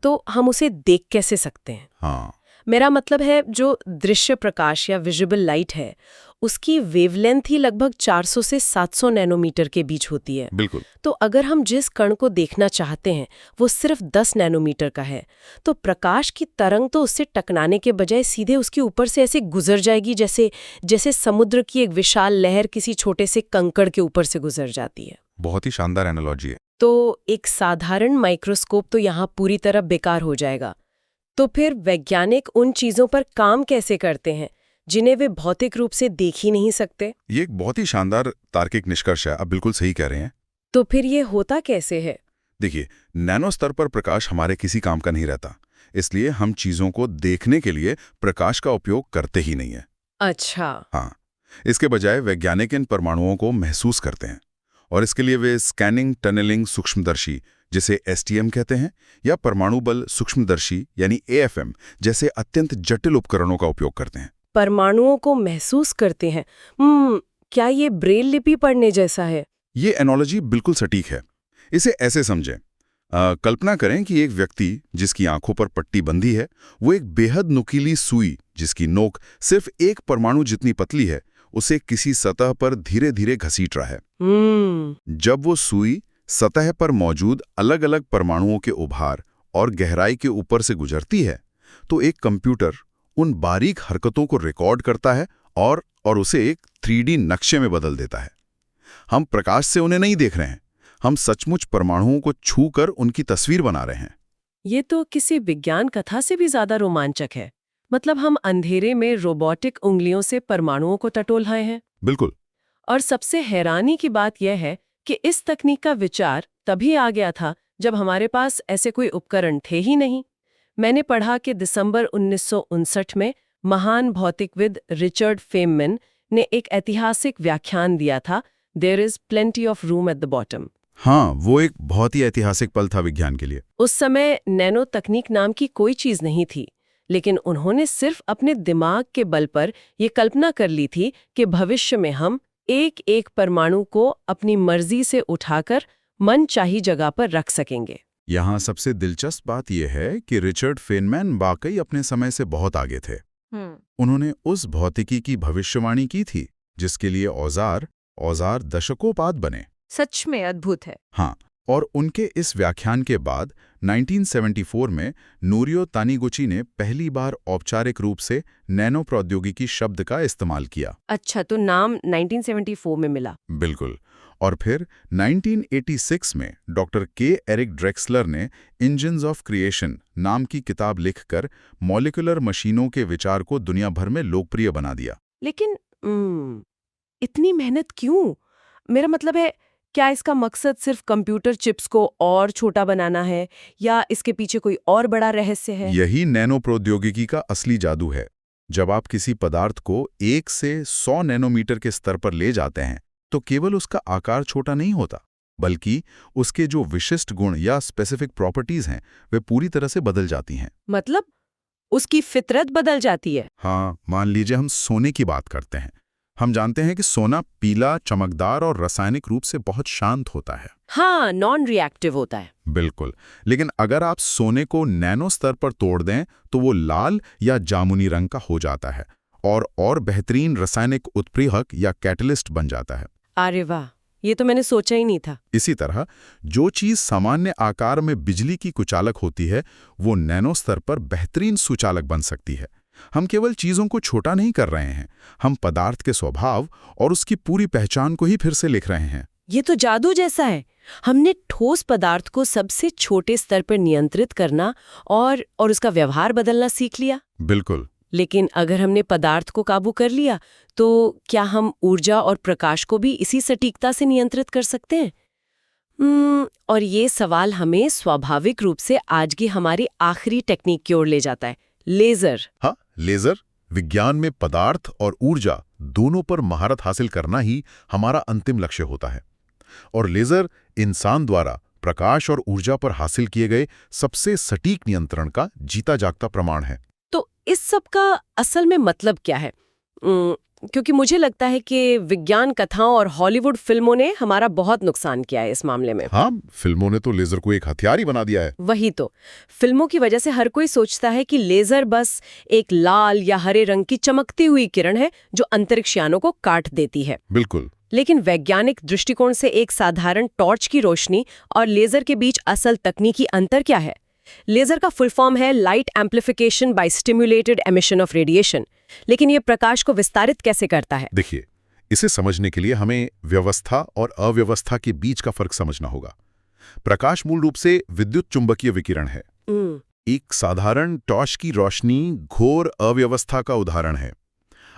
तो हम उसे देख कैसे सकते हैं? हाँ, मेरा मतलब है, जो दृश्य प्रकाश या विजिबल लाइट है, उसकी वेवलेंथ ही लगभग 400 से 700 नैनोमीटर के बीच होती है। बिल्कुल। तो अगर हम जिस कण को देखना चाहते हैं वो सिर्फ 10 नैनोमीटर का है, तो प्रकाश की तरंग तो उससे टकराने के बजाय सीधे उसके ऊपर से ऐसे गुजर जाएगी, जैसे समुद्र की एक विशाल लहर किसी छोटे से कंकड़ के ऊपर से गुजर जाती है। बहुत ही शानदार एनालॉजी है। तो एक साधारण माइक्रोस्कोप तो यहाँ पूरी तरह बेकार हो जाएगा। तो फिर वैज्ञानिक उन चीजों पर काम कैसे करते हैं जिन्हें वे भौतिक रूप से देख ही नहीं सकते? ये एक बहुत ही शानदार तार्किक निष्कर्ष है, आप बिल्कुल सही कह रहे हैं। तो फिर ये होता कैसे है? देखिए, नैनो स्तर पर प्रकाश हमारे किसी काम का नहीं रहता, इसलिए हम चीजों को देखने के लिए प्रकाश का उपयोग करते ही नहीं है। अच्छा। हाँ, इसके बजाय वैज्ञानिक इन परमाणुओं को महसूस करते हैं और इसके लिए वे स्कैनिंग टनलिंग सूक्ष्मदर्शी, जिसे STM कहते हैं, या परमाणु बल सूक्ष्मदर्शी यानी AFM जैसे अत्यंत जटिल उपकरणों का उपयोग करते हैं। परमाणुओं को महसूस करते हैं। क्या ये ब्रेल लिपि पढ़ने जैसा है? ये एनोलॉजी बिल्कुल सटीक है। इसे ऐसे समझें, कल्पना करें कि एक व्यक्ति जिसकी आंखों पर पट्टी बंधी है, वो एक बेहद नुकीली सुई जिसकी नोक सिर्फ एक परमाणु जितनी पतली है, उसे किसी सतह पर धीरे धीरे घसीट रहा है। जब वो सुई सतह पर मौजूद अलग अलग परमाणुओं के उभार और गहराई के ऊपर से गुजरती है, तो एक कंप्यूटर उन बारीक हरकतों को रिकॉर्ड करता है और उसे एक 3D नक्शे में बदल देता है। हम प्रकाश से उन्हें नहीं देख रहे हैं, हम सचमुच परमाणुओं को छूकर उनकी तस्वीर बना रहे हैं। ये तो किसी विज्ञान कथा से भी ज्यादा रोमांचक है। मतलब हम अंधेरे में रोबोटिक उंगलियों से परमाणुओं को टटोल रहे हैं। बिल्कुल। और सबसे हैरानी की बात यह है कि इस तकनीक का विचार तभी आ गया था जब हमारे पास ऐसे कोई उपकरण थे ही नहीं। मैंने पढ़ा कि दिसंबर 1959 में महान भौतिकविद रिचर्ड फेममैन ने एक ऐतिहासिक व्याख्यान दिया था, there is plenty of room at the bottom. हाँ, वो एक बहुत ही ऐतिहासिक पल था विज्ञान के लिए। उस समय नैनो तकनीक नाम की कोई चीज नहीं थी, लेकिन उन्होंने सिर्फ अपने दिमाग के बल पर यह कल्पना कर ली थी कि भविष्य में हम एक एक परमाणु को अपनी मर्जी से उठाकर मनचाही जगह पर रख सकेंगे। यहाँ सबसे दिलचस्प बात यह है कि रिचर्ड फेनमैन वाकई अपने समय से बहुत आगे थे। उन्होंने उस भौतिकी की भविष्यवाणी की थी जिसके लिए औजार दशकों बाद बने। सच में अद्भुत है। हाँ, और उनके इस व्याख्यान के बाद 1974 में नूरियो तानीगुची ने पहली बार औपचारिक रूप से नैनो प्रौद्योगिकी शब्द का इस्तेमाल किया। अच्छा, तो नाम 1974 में मिला। बिल्कुल। और फिर 1986 में डॉक्टर के एरिक ड्रेक्सलर ने इंजन्स ऑफ क्रिएशन नाम की किताब लिखकर मॉलिक्यूलर मशीनों के विचार को दुनिया भर में लोकप्रिय बना दिया। लेकिन इतनी मेहनत क्यों? मेरा मतलब है, क्या इसका मकसद सिर्फ कंप्यूटर चिप्स को और छोटा बनाना है या इसके पीछे कोई और बड़ा रहस्य है? यही नैनो प्रौद्योगिकी का असली जादू है। जब आप किसी पदार्थ को 1 से 100 नैनोमीटर के स्तर पर ले जाते हैं, तो केवल उसका आकार छोटा नहीं होता, बल्कि उसके जो विशिष्ट गुण या स्पेसिफिक प्रॉपर्टीज हैं, वे पूरी तरह से बदल जाती हैं। मतलब उसकी फितरत बदल जाती है? हाँ, मान लीजिए हम सोने की बात करते हैं। हम जानते हैं कि सोना पीला, चमकदार और रासायनिक रूप से बहुत शांत होता है। हाँ, नॉन रिएक्टिव होता है। बिल्कुल। लेकिन अगर आप सोने को नैनो स्तर पर तोड़ दें, तो वो लाल या जामुनी रंग का हो जाता है और बेहतरीन रासायनिक उत्प्रेरक या कैटलिस्ट बन जाता है। अरे वाह, ये तो मैंने सोचा ही नहीं था। इसी तरह जो चीज सामान्य आकार में बिजली की कुचालक होती है, वो नैनो स्तर पर बेहतरीन सुचालक बन सकती है। हम केवल चीजों को छोटा नहीं कर रहे हैं, हम पदार्थ के स्वभाव और उसकी पूरी पहचान को ही फिर से लिख रहे हैं। ये तो जादू जैसा है। हमने ठोस पदार्थ को सबसे छोटे स्तर पर नियंत्रित करना और उसका व्यवहार बदलना सीख लिया। बिल्कुल। लेकिन अगर हमने पदार्थ को काबू कर लिया, तो क्या हम ऊर्जा और प्रकाश को भी इसी सटीकता से नियंत्रित कर सकते हैं? और ये सवाल हमें स्वाभाविक रूप से आज की हमारी आखिरी टेक्निक की ओर ले जाता है, लेजर। हाँ, लेजर। विज्ञान में पदार्थ और ऊर्जा दोनों पर महारत हासिल करना ही हमारा अंतिम लक्ष्य होता है। और लेजर इंसान द्वारा प्रकाश और ऊर्जा पर हासिल किए गए सबसे सटीक नियंत्रण का जीता जागता प्रमाण है। तो इस सब का असल में मतलब क्या है? क्योंकि मुझे लगता है कि विज्ञान कथाओं और हॉलीवुड फिल्मों ने हमारा बहुत नुकसान किया है इस मामले में। हाँ, फिल्मों ने तो लेजर को एक हथियार ही बना दिया है। वही तो, फिल्मों की वजह से हर कोई सोचता है कि लेजर बस एक लाल या हरे रंग की चमकती हुई किरण है जो अंतरिक्ष यानों को काट देती है। बिल्कुल। लेकिन वैज्ञानिक दृष्टिकोण से एक साधारण टॉर्च की रोशनी और लेजर के बीच असल तकनीकी अंतर क्या है? लेजर का फुल फॉर्म है light amplification by stimulated emission of radiation. लेकिन यह प्रकाश को विस्तारित कैसे करता है? देखिए, इसे समझने के लिए हमें व्यवस्था और अव्यवस्था के बीच का फर्क समझना होगा। प्रकाश मूल रूप से विद्युत चुंबकीय विकिरण है। एक साधारण टॉर्च की रोशनी घोर अव्यवस्था का उदाहरण है।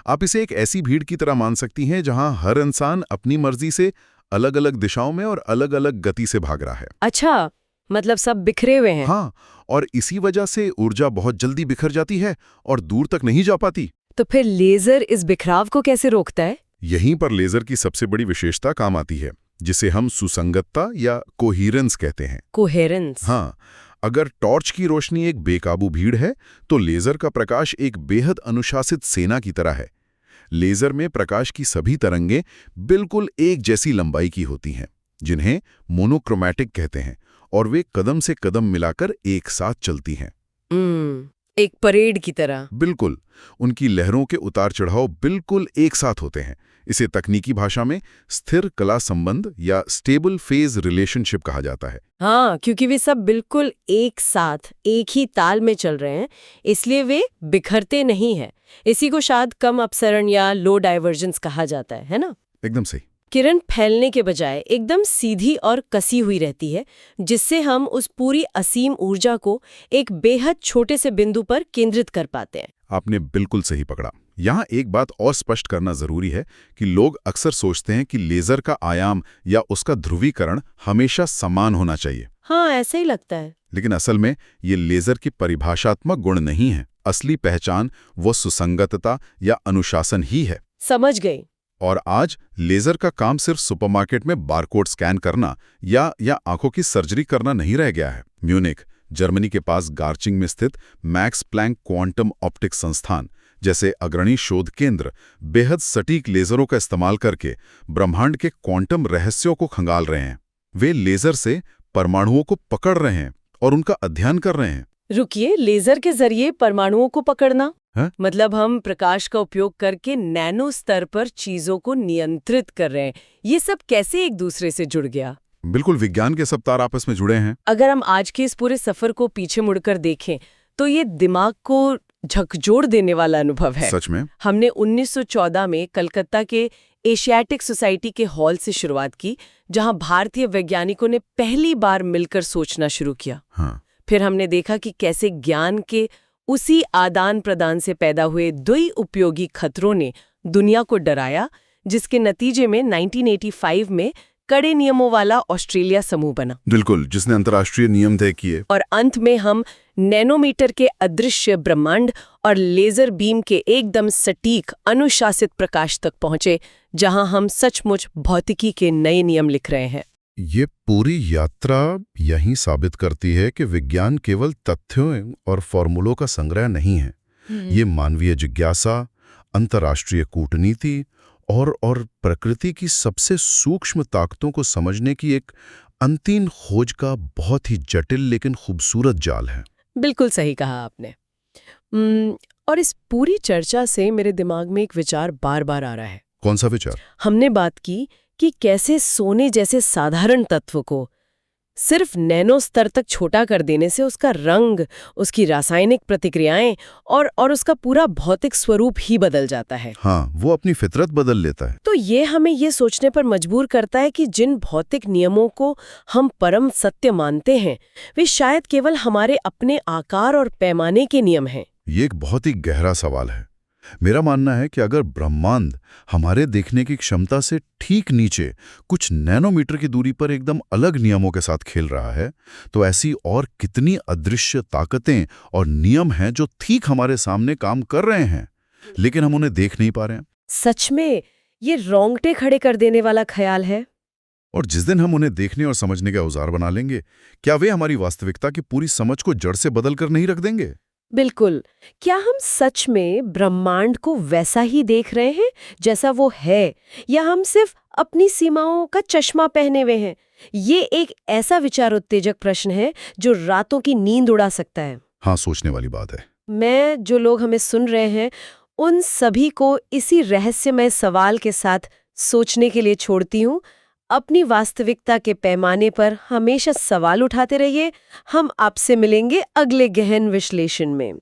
आप इसे एक ऐसी भीड़ की तरह मान सकती हैं जहां हर इंसान अपनी मर्जी से अलग अलग दिशाओं में और अलग अलग गति से भाग रहा है। अच्छा, मतलब सब बिखरे हुए हैं। हाँ, और इसी वजह से ऊर्जा बहुत जल्दी बिखर जाती है और दूर तक नहीं जा पाती। तो फिर लेजर इस बिखराव को कैसे रोकता है? यहीं पर लेजर की सबसे बड़ी विशेषता काम आती है, जिसे हम सुसंगतता या कोहीरेंस कहते हैं। कोहेरेंस। हाँ, अगर टॉर्च की रोशनी एक बेकाबू भीड़ है, तो लेजर का प्रकाश एक बेहद अनुशासित सेना की तरह है। लेजर में प्रकाश की सभी तरंगें बिल्कुल एक जैसी लंबाई की होती हैं, जिन्हें मोनोक्रोमैटिक कहते हैं, और वे कदम से कदम मिलाकर एक साथ चलती हैं। एक परेड की तरह। बिल्कुल, उनकी लहरों के उतार चढ़ाव बिल्कुल एक साथ होते हैं। इसे तकनीकी भाषा में स्थिर कला संबंध या स्टेबल फेज रिलेशनशिप कहा जाता है। हाँ, क्योंकि वे सब बिल्कुल एक साथ एक ही ताल में चल रहे हैं, इसलिए वे बिखरते नहीं हैं। इसी को शायद कम अपसरण या लो डाइवर्जेंस कहा जाता है ना? एकदम सही। किरण फैलने के बजाय एकदम सीधी और कसी हुई रहती है, जिससे हम उस पूरी असीम ऊर्जा को एक बेहद छोटे से बिंदु पर केंद्रित कर पाते हैं। आपने बिल्कुल सही पकड़ा। यहाँ एक बात और स्पष्ट करना जरूरी है कि लोग अक्सर सोचते हैं कि लेजर का आयाम या उसका ध्रुवीकरण हमेशा समान होना चाहिए। हाँ, ऐसा ही लगता है। लेकिन असल में ये लेजर की परिभाषात्मक गुण नहीं है। असली पहचान वो सुसंगतता या अनुशासन ही है। समझ गई। और आज लेजर का काम सिर्फ सुपरमार्केट में बारकोड स्कैन करना या आंखों की सर्जरी करना नहीं रह गया है। म्यूनिख, जर्मनी के पास गार्चिंग में स्थित मैक्स प्लैंक क्वांटम ऑप्टिक्स संस्थान जैसे अग्रणी शोध केंद्र बेहद सटीक लेजरों का इस्तेमाल करके ब्रह्मांड के क्वांटम रहस्यों को खंगाल रहे हैं। वे लेजर से परमाणुओं को पकड़ रहे हैं और उनका अध्ययन कर रहे हैं। रुकिए, लेजर के जरिए परमाणुओं को पकड़ना? है? मतलब हम प्रकाश का उपयोग करके नैनो स्तर पर चीजों को नियंत्रित कर रहे हैं। ये सब कैसे एक दूसरे से जुड़ गया? बिल्कुल, विज्ञान के सब तार आपस में जुड़े हैं। अगर हम आज के इस पूरे सफर को पीछे मुड़कर देखें तो ये दिमाग को झकझोर देने वाला अनुभव है। सच में। हमने 1914 में कलकत्ता के एशियाटिक सोसाइटी के हॉल से शुरुआत की, जहां भारतीय वैज्ञानिकों ने पहली बार मिलकर सोचना शुरू किया। हाँ। फिर हमने देखा कि कैसे ज्ञान के उसी आदान प्रदान से पैदा हुए द्वि उपयोगी खतरों ने दुनिया को डराया, जिसके नतीजे में 1985 में कड़े नियमों वाला ऑस्ट्रेलिया समूह बना। बिल्कुल, जिसने अंतर्राष्ट्रीय नियम तय किए। और अंत में हम नैनोमीटर के अदृश्य ब्रह्मांड और लेजर बीम के एकदम सटीक अनुशासित प्रकाश तक पहुंचे, जहां हम सचमुच भौतिकी के नए नियम लिख रहे हैं। ये पूरी यात्रा यही साबित करती है कि विज्ञान केवल तथ्यों और फॉर्मूलों का संग्रह नहीं है। ये मानवीय जिज्ञासा, अंतर्राष्ट्रीय कूटनीति और प्रकृति की सबसे सूक्ष्म ताकतों को समझने की एक अंतिम खोज का बहुत ही जटिल लेकिन खूबसूरत जाल है। बिल्कुल सही कहा आपने। और इस पूरी चर्चा से मेरे दिमाग में एक विचार बार बार आ रहा है। कौन सा विचार? हमने बात की कि कैसे सोने जैसे साधारण तत्व को सिर्फ नैनो स्तर तक छोटा कर देने से उसका रंग, उसकी रासायनिक प्रतिक्रियाएं और उसका पूरा भौतिक स्वरूप ही बदल जाता है। हाँ, वो अपनी फितरत बदल लेता है। तो ये हमें ये सोचने पर मजबूर करता है कि जिन भौतिक नियमों को हम परम सत्य मानते हैं, वे शायद केवल हमारे अपने आकार और पैमाने के नियम हैं। ये एक बहुत ही गहरा सवाल है। मेरा मानना है कि अगर ब्रह्मांड हमारे देखने की क्षमता से ठीक नीचे कुछ नैनोमीटर की दूरी पर एकदम अलग नियमों के साथ खेल रहा है, तो ऐसी और कितनी अदृश्य ताकतें और नियम हैं जो ठीक हमारे सामने काम कर रहे हैं, लेकिन हम उन्हें देख नहीं पा रहे हैं। सच में ये रोंगटे खड़े कर देने वाला ख्याल है। और जिस दिन हम उन्हें देखने और समझने का औजार बना लेंगे, क्या वे हमारी वास्तविकता की पूरी समझ को जड़ से बदल कर नहीं रख देंगे? बिल्कुल। क्या हम सच में ब्रह्मांड को वैसा ही देख रहे हैं जैसा वो है, या हम सिर्फ अपनी सीमाओं का चश्मा पहने हुए हैं? ये एक ऐसा विचार उत्तेजक प्रश्न है जो रातों की नींद उड़ा सकता है। हाँ, सोचने वाली बात है। मैं, जो लोग हमें सुन रहे हैं, उन सभी को इसी रहस्यमय सवाल के साथ सोचने के लिए छोड़ती हूँ। अपनी वास्तविकता के पैमाने पर हमेशा सवाल उठाते रहिए। हम आपसे मिलेंगे अगले गहन विश्लेषण में।